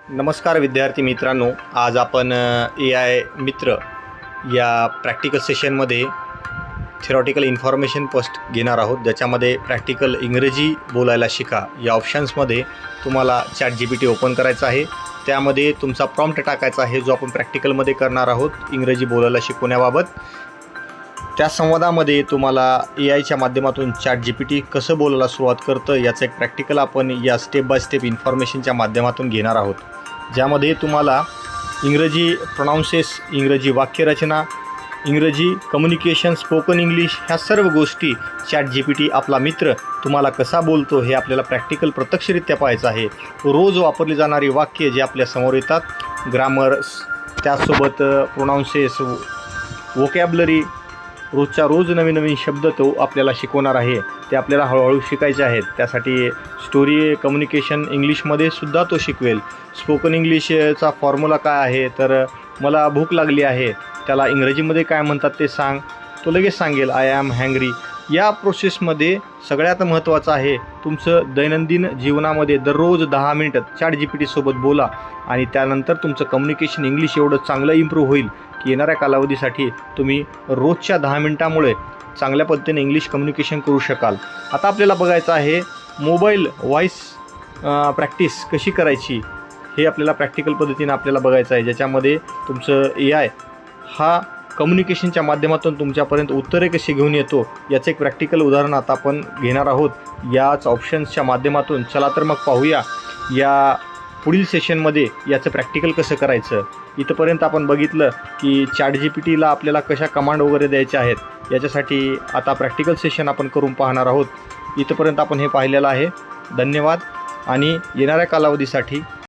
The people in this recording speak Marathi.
नमस्कार विद्यार्थी मित्रांनो, आज आपण AI मित्र या प्रॅक्टिकल सेशनमध्ये थेरॉटिकल इन्फॉर्मेशन पोस्ट घेणार आहोत, ज्याच्यामध्ये प्रॅक्टिकल इंग्रजी बोलायला शिका या ऑप्शन्समध्ये तुम्हाला ChatGPT ओपन करायचा आहे। त्यामध्ये तुमचा प्रॉम्प्ट टाकायचा आहे जो आपण प्रॅक्टिकलमध्ये करणार आहोत इंग्रजी बोलायला शिकवण्याबाबत। त्या संवादामध्ये तुम्हाला AIच्या माध्यमातून ChatGPT कसं बोलायला सुरुवात करतं याचं एक प्रॅक्टिकल आपण या स्टेप बाय स्टेप इन्फॉर्मेशनच्या माध्यमातून घेणार आहोत, ज्यामध्ये तुम्हाला इंग्रजी प्रोनाउन्सेस, इंग्रजी वाक्यरचना, इंग्रजी कम्युनिकेशन, स्पोकन इंग्लिश ह्या सर्व गोष्टी ChatGPT आपला मित्र तुम्हाला कसा बोलतो हे आपल्याला प्रॅक्टिकल प्रत्यक्षरित्या पाहायचं आहे। रोज वापरली जाणारी वाक्ये जे आपल्या समोर येतात, ग्रामर, त्यासोबत प्रोनाउन्सेस, वोकॅब्युलरी, रोजच्या रोज नवीन नवीन शब्द तो आपल्याला शिकवणार आहे। ते आपल्याला हळूहळू शिकायचे आहेत। त्यासाठी स्टोरी कम्युनिकेशन इंग्लिशमध्ये सुद्धा तो शिकवेल। स्पोकन इंग्लिशचा फॉर्म्युला काय आहे, तर मला भूक लागली आहे त्याला इंग्रजीमध्ये काय म्हणतात ते सांग, तो लगेच सांगेल आय ॲम हँग्री। या प्रोसेसमध्ये सगळ्यात महत्त्वाचं आहे तुमचं दैनंदिन जीवनामध्ये दररोज 10 मिनिट ChatGPT सोबत बोला आणि त्यानंतर तुमचं कम्युनिकेशन इंग्लिश एवढं चांगलं इम्प्रूव्ह होईल की येणाऱ्या कालावधीसाठी तुम्ही रोजच्या 10 मिनिटांमुळे चांगल्या पद्धतीने इंग्लिश कम्युनिकेशन करू शकाल। आता आपल्याला बघायचं आहे मोबाईल व्हॉईस प्रॅक्टिस कशी करायची हे आपल्याला प्रॅक्टिकल पद्धतीने आपल्याला बघायचं आहे, ज्याच्यामध्ये तुमचं AI हा कम्युनिकेशनच्या माध्यमातून तुमच्यापर्यंत उत्तरे कशी घेऊन येतो याचं एक प्रॅक्टिकल उदाहरण आता आपण घेणार आहोत याच ऑप्शन्सच्या माध्यमातून। चला तर मग पाहूया या पुढील सेशनमध्ये याचं प्रॅक्टिकल कसं करायचं। इथंपर्यंत आपण बघितलं की ChatGPTला आपल्याला कशा कमांड वगैरे द्यायच्या आहेत, याच्यासाठी आता प्रॅक्टिकल सेशन आपण करून पाहणार आहोत। इथंपर्यंत आपण हे पाहिलेलं आहे। धन्यवाद आणि येणाऱ्या कालावधीसाठी